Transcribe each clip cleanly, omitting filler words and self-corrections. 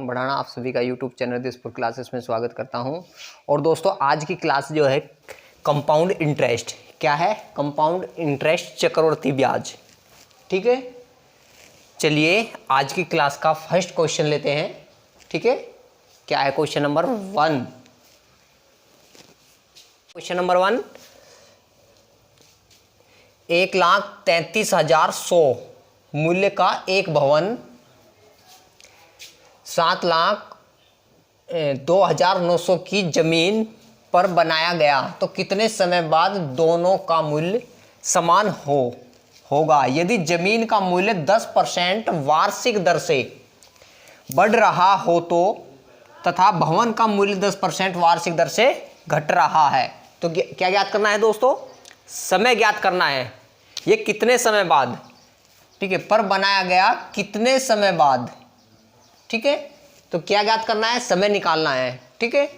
Loan बढ़ाना। आप सभी का यूट्यूब चैनल दिसपुर क्लासेस में स्वागत करता हूं। और दोस्तों आज की क्लास जो है कंपाउंड इंटरेस्ट, क्या है? कंपाउंड इंटरेस्ट, चक्रवृद्धि ब्याज। ठीक है, चलिए आज की क्लास का फर्स्ट क्वेश्चन लेते हैं। ठीक है, क्या है क्वेश्चन नंबर 1? क्वेश्चन नंबर 1, 1,33,100 मूल्य का एक भवन 7,02,900 की जमीन पर बनाया गया तो कितने समय बाद दोनों का मूल्य समान होगा? यदि जमीन का मूल्य 10% वार्षिक दर से बढ़ रहा हो तो तथा भवन का मूल्य 10% वार्षिक दर से घट रहा है तो क्या ज्ञात करना है दोस्तों? समय ज्ञात करना है। ये कितने समय बाद, ठीक है, पर बनाया गया कितने समय बाद, ठीक है, तो क्या ज्ञात करना है? समय निकालना है। ठीक है,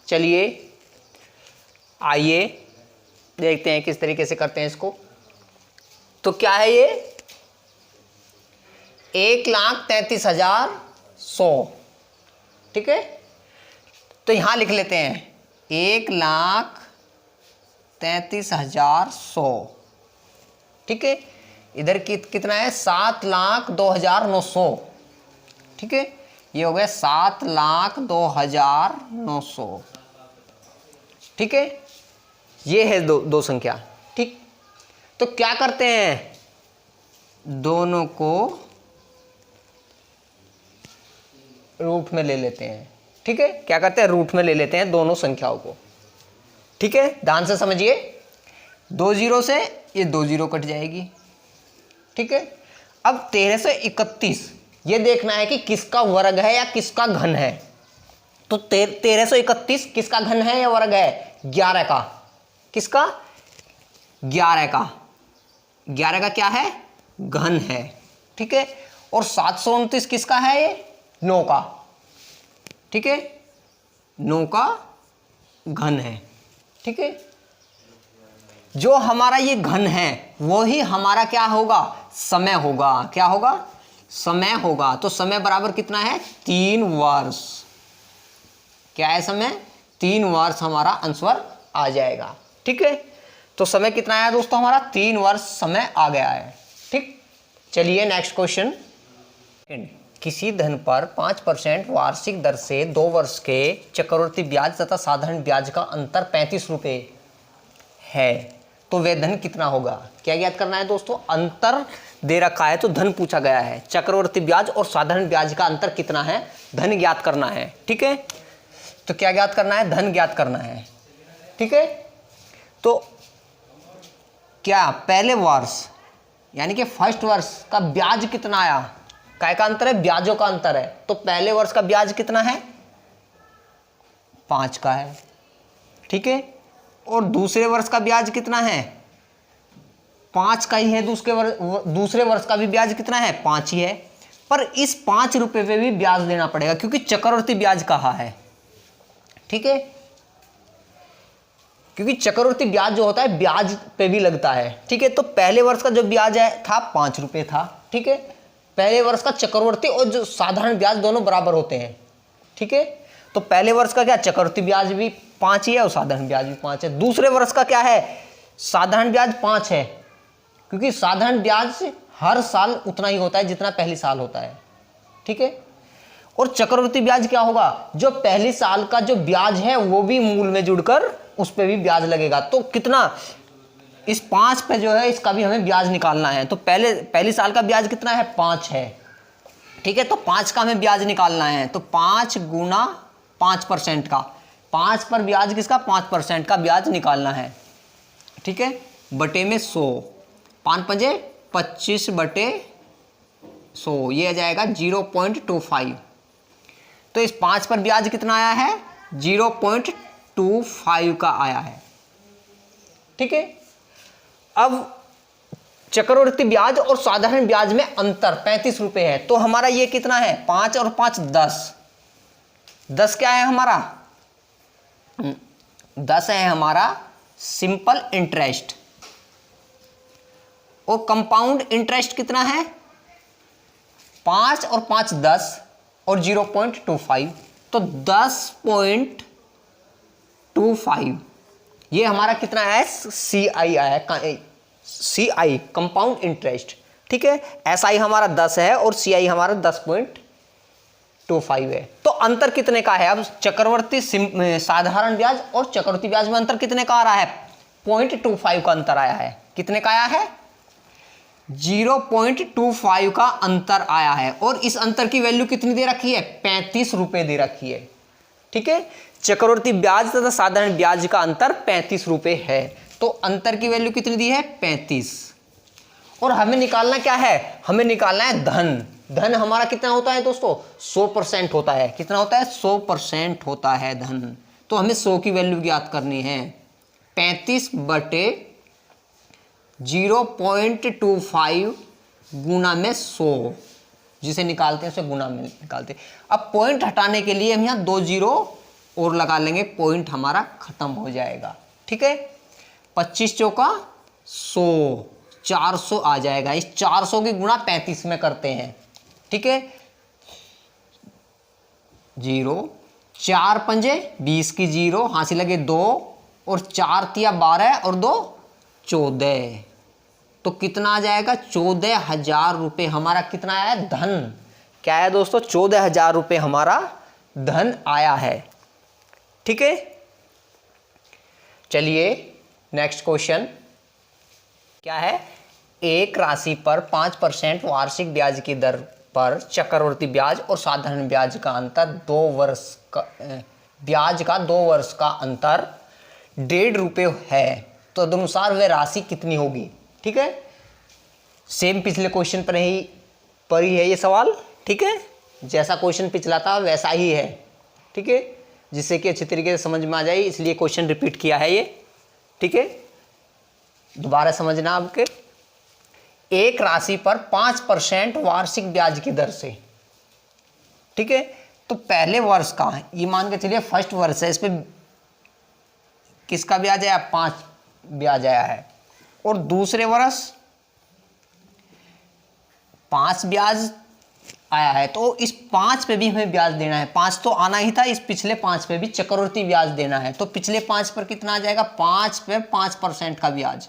चलिए आइए देखते हैं किस तरीके से करते हैं इसको। तो क्या है ये? 1,33,100, ठीक है, तो यहां लिख लेते हैं 1,33,100, ठीक है। इधर कितना है? 7,02,900, ठीक है, ये हो गया 7,02,900, ठीक है। ये है दो संख्या, ठीक। तो क्या करते हैं? दोनों को रूट में ले लेते हैं, ठीक है। क्या करते हैं? रूट में ले लेते हैं दोनों संख्याओं को, ठीक है। ध्यान से समझिए, 2 जीरो से ये 2 जीरो कट जाएगी, ठीक है। अब 1331 ये देखना है कि किसका वर्ग है या किसका घन है। तो 1331 किसका घन है या वर्ग है? 11 का। किसका? 11 का। 11 का क्या है? घन है, ठीक है। और 729 किसका है? ये 9 का, ठीक है, 9 का घन है, ठीक है। जो हमारा ये घन है वो ही हमारा क्या होगा? समय होगा। क्या होगा? समय होगा। तो समय बराबर कितना है? 3 वर्ष। क्या है समय? 3 वर्ष हमारा आंसर आ जाएगा, ठीक है। तो समय कितना आया दोस्तों? हमारा 3 वर्ष समय आ गया है, ठीक। चलिए नेक्स्ट क्वेश्चन। किसी धन पर 5% वार्षिक दर से 2 वर्ष के चक्रवृद्धि ब्याज तथा साधारण ब्याज का अंतर 35 रुपये है तो वह धन कितना होगा? क्या ज्ञात करना है दोस्तों? अंतर दे रखा है तो धन पूछा गया है। चक्रवृद्धि ब्याज और साधारण ब्याज का अंतर कितना है? धन ज्ञात करना है, ठीक है। तो क्या ज्ञात करना है? धन ज्ञात करना है, ठीक है। तो क्या पहले वर्ष यानी कि फर्स्ट वर्ष का ब्याज कितना आया? काय का अंतर है? ब्याजों का अंतर है। तो पहले वर्ष का ब्याज कितना है? 5 का है, ठीक है। और दूसरे वर्ष का ब्याज कितना है? 5 का ही है। दूसरे वर्ष का भी ब्याज कितना है? 5 ही है। पर इस 5 रुपए पे भी ब्याज देना पड़ेगा क्योंकि चक्रवृद्धि ब्याज कहा है, ठीक है। क्योंकि चक्रवृद्धि ब्याज जो होता है ब्याज पे भी लगता है, ठीक है। तो पहले वर्ष का जो ब्याज है था 5 रुपए था, ठीक है। पहले वर्ष का चक्रवृद्धि और जो साधारण ब्याज दोनों बराबर होते हैं, ठीक है। तो पहले वर्ष का क्या? चक्रवृद्धि ब्याज भी 5 ही है और साधारण ब्याज भी 5 है। दूसरे वर्ष का क्या है? साधारण ब्याज 5 है क्योंकि साधारण ब्याज हर साल उतना ही होता है जितना पहली साल होता है, ठीक है। और चक्रवृद्धि ब्याज क्या होगा? जो पहली साल का जो ब्याज है वो भी मूल में जुड़कर उस पर भी ब्याज लगेगा। तो कितना? इस 5 पे जो है इसका भी हमें ब्याज निकालना है। तो पहली साल का ब्याज कितना है? 5 है, ठीक है। तो 5 का हमें ब्याज निकालना है। तो 5 गुना 5% का, 5 पर ब्याज किसका? 5% का ब्याज निकालना है, ठीक है। बटे में 100, 5 पंजे 25 बटे 100, ये आ जाएगा 0.25। तो इस 5 पर ब्याज कितना आया है? 0.25 का आया है, ठीक है। अब चक्रवृद्धि ब्याज और साधारण ब्याज में अंतर 35 रुपए है। तो हमारा ये कितना है? 5 और 5 10। 10 क्या है हमारा? 10 है हमारा सिंपल इंटरेस्ट। और कंपाउंड इंटरेस्ट कितना है? 5 और 5 10 और 0.25, तो 10.25 ये हमारा कितना है, CI आया है, CI कंपाउंड इंटरेस्ट, ठीक है। SI हमारा 10 है और CI हमारा 10.25 है। तो अंतर कितने का है, अब चक्रवर्ती साधारण ब्याज और चक्रवर्ती ब्याज में अंतर कितने का आ रहा है, 0.25 का अंतर आया है। कितने का आया है, 0.25 का अंतर आया है। और इस अंतर की वैल्यू कितनी दे रखी है, 35 रुपए दे रखी है, ठीक है। चक्रवर्ती ब्याज तथा साधारण ब्याज का अंतर 35 रुपए है, तो अंतर की वैल्यू कितनी दी है, 35। और हमें निकालना क्या है, हमें निकालना है धन। धन हमारा कितना होता है दोस्तों, 100% होता है। कितना होता है, 100% होता है धन। तो हमें 100 की वैल्यू ज्ञात करनी है, 35/0.25 गुना में 100, जिसे निकालते हैं उसे गुना में निकालते हैं। अब पॉइंट हटाने के लिए हम यहाँ 2 जीरो और लगा लेंगे, पॉइंट हमारा खत्म हो जाएगा, ठीक है। 25 चौका 100, 400 आ जाएगा। इस 400 की गुणा 35 में करते हैं, ठीक है। 0, 4 पंजे 20 की 0, हासिल लगे 2 और 4 तिया 12 और 2 14, तो कितना आ जाएगा, 14,000 रुपये हमारा कितना आया, धन। क्या है दोस्तों, 14,000 रुपये हमारा धन आया है, ठीक है। चलिए नेक्स्ट क्वेश्चन क्या है, एक राशि पर 5% वार्षिक ब्याज की दर पर चक्रवर्ती ब्याज और साधारण ब्याज का अंतर 2 वर्ष का, ब्याज का 2 वर्ष का अंतर 1.5 रुपये है, तो तदनुसार वह राशि कितनी होगी, ठीक है। सेम पिछले क्वेश्चन पर ही है ये सवाल, ठीक है। जैसा क्वेश्चन पिछला था वैसा ही है, ठीक है, जिससे कि अच्छी तरीके से समझ में आ जाए, इसलिए क्वेश्चन रिपीट किया है ये, ठीक है। दोबारा समझना आपके, एक राशि पर 5% वार्षिक ब्याज की दर से, ठीक है। तो पहले वर्ष का, ये मान के चलिए फर्स्ट वर्ष है, इस पे किसका ब्याज आया, 5 ब्याज आया है। और दूसरे वर्ष 5 ब्याज आया है, तो इस 5 पे भी हमें ब्याज देना है। 5 तो आना ही था, इस पिछले 5 पे भी चक्रवर्ती ब्याज देना है। तो पिछले 5 पर कितना आ जाएगा, 5 पे 5% का ब्याज,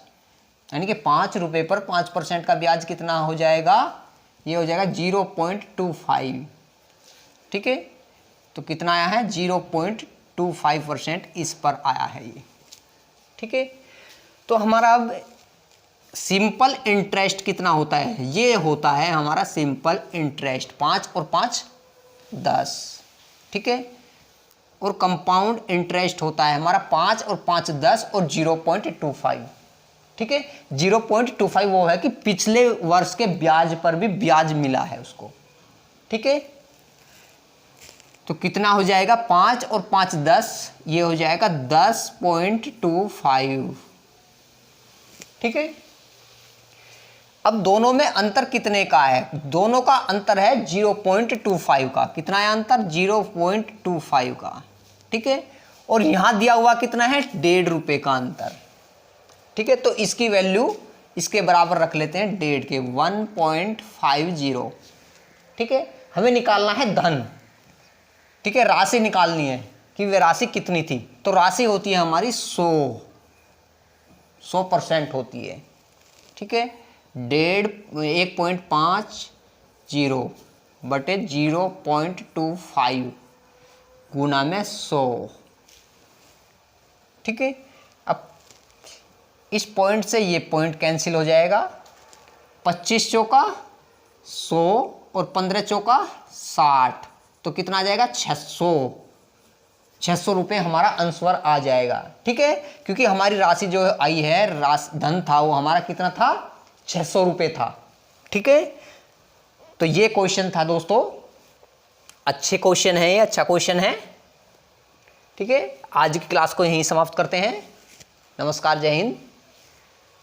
यानी कि 5 रुपये पर 5% का ब्याज कितना हो जाएगा, ये हो जाएगा 0.25, ठीक है। तो कितना आया है, 0.25% इस पर आया है ये, ठीक है। तो हमारा अब सिंपल इंटरेस्ट कितना होता है, ये होता है हमारा सिंपल इंटरेस्ट 5 और 5 10, ठीक है। और कंपाउंड इंटरेस्ट होता है हमारा 5 और 5 10 और 0.25, ठीक है। 0.25 वो है कि पिछले वर्ष के ब्याज पर भी ब्याज मिला है उसको, ठीक है। तो कितना हो जाएगा, 5 और 5 10, ये हो जाएगा 10.25, ठीक है। अब दोनों में अंतर कितने का है, दोनों का अंतर है 0.25 का। कितना है अंतर, 0.25 का, ठीक है। और यहां दिया हुआ कितना है, 1.5 रुपये का अंतर, ठीक है। तो इसकी वैल्यू इसके बराबर रख लेते हैं 1.5 के, 1.50, ठीक है। हमें निकालना है धन, ठीक है, राशि निकालनी है कि वह राशि कितनी थी। तो राशि होती है हमारी 100% होती है, ठीक है। 1.50 बटे 0.25 गुना में 100, ठीक है। अब इस पॉइंट से ये पॉइंट कैंसिल हो जाएगा, 25 चौका 100 और 15 चौका 60, तो कितना आ जाएगा, 600 रुपये हमारा आंसर आ जाएगा, ठीक है। क्योंकि हमारी राशि जो आई है, धन था वो हमारा कितना था, 600 रुपये था, ठीक है। तो ये क्वेश्चन था दोस्तों, अच्छे क्वेश्चन है ये, अच्छा क्वेश्चन है, ठीक है। आज की क्लास को यहीं समाप्त करते हैं। नमस्कार, जय हिंद।